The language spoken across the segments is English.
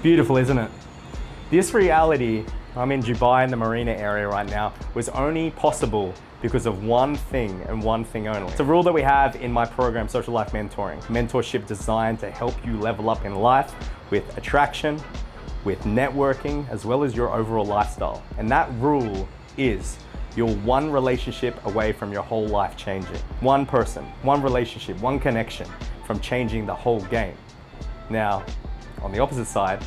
Beautiful, isn't it? This reality, I'm in Dubai in the marina area right now, was only possible because of one thing and one thing only. It's a rule that we have in my program, Social Life Mentoring. Mentorship designed to help you level up in life with attraction, with networking, as well as your overall lifestyle. And that rule is you're one relationship away from your whole life changing. One person, one relationship, one connection from changing the whole game. Now, on the opposite side,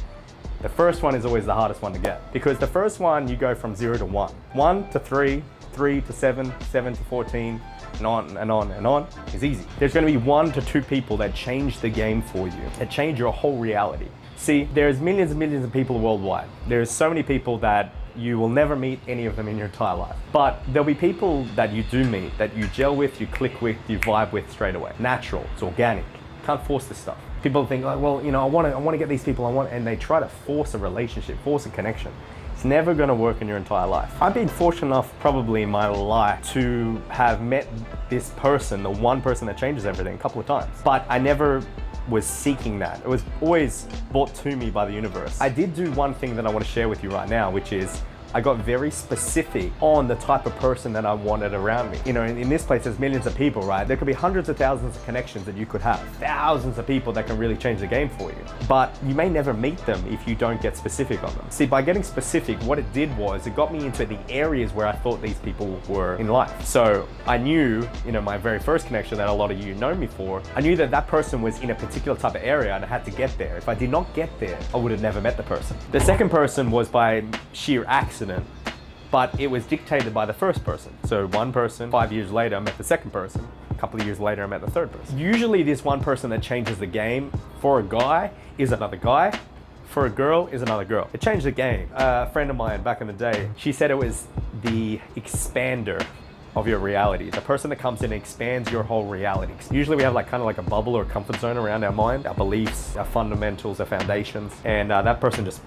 the first one is always the hardest one to get, because the first one you go from 0 to 1, 1 to 3, 3 to 7, 7 to 14, and on and on and on is easy. There's going to be 1 to 2 people that change the game for you, that change your whole reality. See, there's millions and millions of people worldwide. There's so many people that you will never meet any of them in your entire life. But there'll be people that you do meet, that you gel with, you click with, you vibe with straight away. Natural, it's organic. Can't force this stuff. People think, like, well, you know, I want to get these people, and they try to force a relationship, force a connection. It's never going to work in your entire life. I've been fortunate enough probably in my life to have met this person, the one person that changes everything, a couple of times. But I never was seeking that. It was always brought to me by the universe. I did do one thing that I want to share with you right now, which is I got very specific on the type of person that I wanted around me. You know, in this place, there's millions of people, right? There could be hundreds of thousands of connections that you could have. Thousands of people that can really change the game for you. But you may never meet them if you don't get specific on them. See, by getting specific, what it did was it got me into the areas where I thought these people were in life. So I knew, you know, my very first connection that a lot of you know me for, I knew that that person was in a particular type of area and I had to get there. If I did not get there, I would have never met the person. The second person was by sheer accident, but it was dictated by the first person. So one person, 5 years later, I met the second person. A couple of years later, I met the third person. Usually this one person that changes the game for a guy is another guy. For a girl is another girl. It changed the game. A friend of mine back in the day, she said it was the expander of your reality. The person that comes in and expands your whole reality. Usually we have like kind of like a bubble or a comfort zone around our mind, our beliefs, our fundamentals, our foundations, and that person just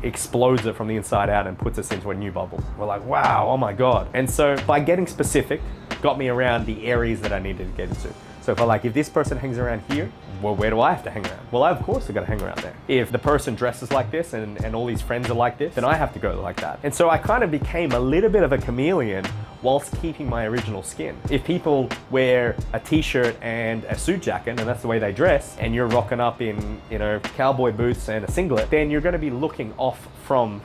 explodes it from the inside out and puts us into a new bubble. We're like, wow, oh my God. And so by getting specific, got me around the areas that I needed to get into. So if this person hangs around here, well, where do I have to hang around? Well, of course I gotta hang around there. If the person dresses like this and all these friends are like this, then I have to go like that. And so I kind of became a little bit of a chameleon whilst keeping my original skin. If people wear a t-shirt and a suit jacket, and that's the way they dress, and you're rocking up in, you know, cowboy boots and a singlet, then you're gonna be looking off from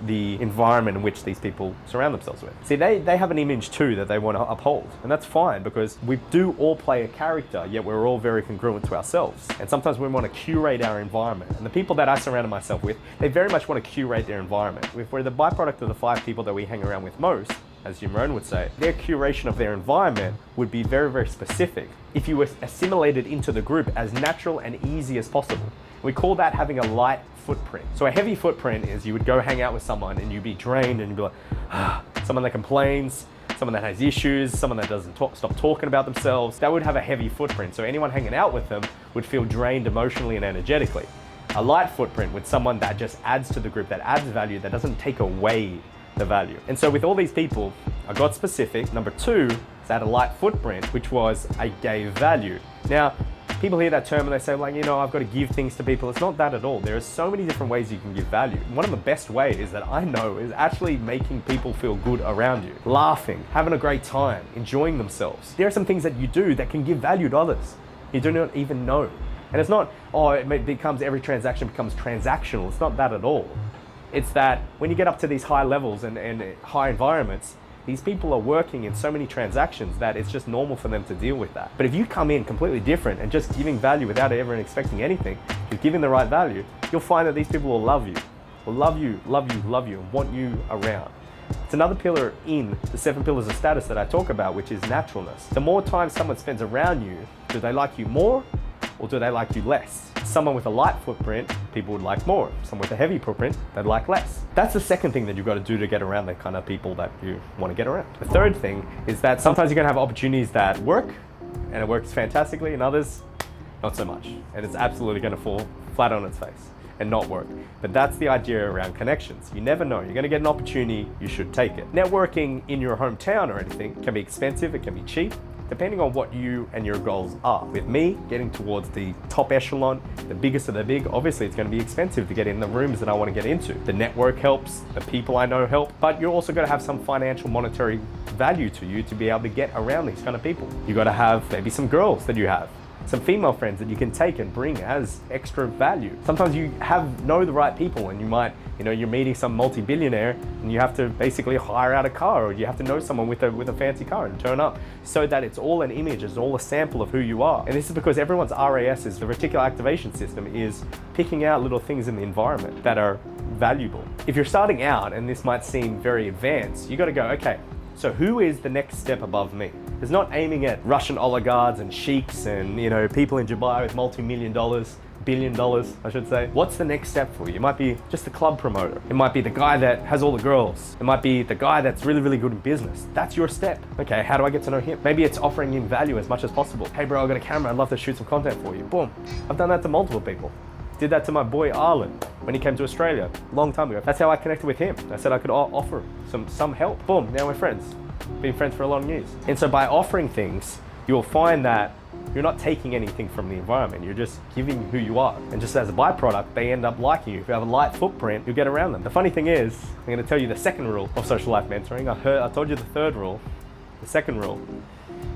the environment in which these people surround themselves with. See, they have an image too that they want to uphold, and that's fine because we do all play a character, yet we're all very congruent to ourselves. And sometimes we want to curate our environment. And the people that I surrounded myself with, they very much want to curate their environment. If we're the byproduct of the 5 people that we hang around with most, as Jim Rohn would say, their curation of their environment would be very, very specific if you were assimilated into the group as natural and easy as possible. We call that having a light footprint. So a heavy footprint is you would go hang out with someone and you'd be drained and you'd be like, someone that complains, someone that has issues, someone that doesn't stop talking about themselves, that would have a heavy footprint. So anyone hanging out with them would feel drained emotionally and energetically. A light footprint with someone that just adds to the group, that adds value, that doesn't take away the value. And so with all these people, I got specific. Number 2 is I had a light footprint, which was I gave value. Now, people hear that term and they say, like, you know, I've got to give things to people. It's not that at all. There are so many different ways you can give value. One of the best ways that I know is actually making people feel good around you. Laughing, having a great time, enjoying themselves. There are some things that you do that can give value to others. You do not even know. And it's not, every transaction becomes transactional. It's not that at all. It's that when you get up to these high levels and high environments, these people are working in so many transactions that it's just normal for them to deal with that. But if you come in completely different and just giving value without ever expecting anything, just giving the right value, you'll find that these people will love you, and want you around. It's another pillar in the 7 pillars of status that I talk about, which is naturalness. The more time someone spends around you, do they like you more or do they like you less? Someone with a light footprint, people would like more. Someone with a heavy footprint, they'd like less. That's the second thing that you've got to do to get around the kind of people that you want to get around. The third thing is that sometimes you're going to have opportunities that work, and it works fantastically, and others, not so much. And it's absolutely going to fall flat on its face and not work. But that's the idea around connections. You never know. You're going to get an opportunity, you should take it. Networking in your hometown or anything can be expensive, it can be cheap. depending on what you and your goals are. With me, getting towards the top echelon, the biggest of the big, obviously it's going to be expensive to get in the rooms that I want to get into. The network helps, the people I know help, but you're also got to have some financial monetary value to you to be able to get around these kind of people. You got to have maybe some girls that you have, some female friends that you can take and bring as extra value. Sometimes you know the right people, and you might, you're meeting some multi-billionaire and you have to basically hire out a car, or you have to know someone with a fancy car and turn up, so that it's all an image, it's all a sample of who you are. And this is because everyone's RAS, the reticular activation system, is picking out little things in the environment that are valuable. If you're starting out and this might seem very advanced, you got to go, okay, so who is the next step above me? It's not aiming at Russian oligarchs and sheiks and people in Dubai with multi-million dollars, $billion, I should say. What's the next step for you? It might be just the club promoter. It might be the guy that has all the girls. It might be the guy that's really, really good in business. That's your step. Okay, how do I get to know him? Maybe it's offering him value as much as possible. Hey bro, I got a camera, I'd love to shoot some content for you. Boom. I've done that to multiple people. Did that to my boy Arlen when he came to Australia a long time ago. That's how I connected with him. I said I could offer some help. Boom, now we're friends. Been friends for a long years. And so by offering things, you'll find that you're not taking anything from the environment. You're just giving who you are. And just as a byproduct, they end up liking you. If you have a light footprint, you'll get around them. The funny thing is, I'm going to tell you the second rule of social life mentoring. I told you the third rule. The second rule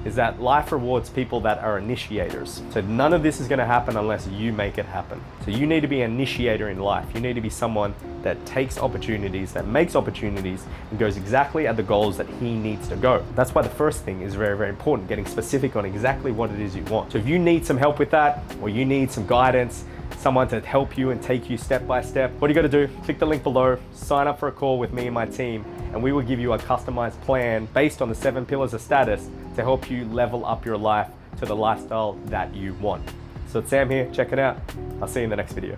is that life rewards people that are initiators. So none of this is going to happen unless you make it happen. So you need to be an initiator in life. You need to be someone that takes opportunities, that makes opportunities, and goes exactly at the goals that he needs to go. That's why the first thing is very, very important, getting specific on exactly what it is you want. So if you need some help with that, or you need some guidance, someone to help you and take you step by step, what do you got to do? Click the link below, sign up for a call with me and my team, and we will give you a customized plan based on the 7 pillars of status to help you level up your life to the lifestyle that you want. So it's Sam here, check it out. I'll see you in the next video.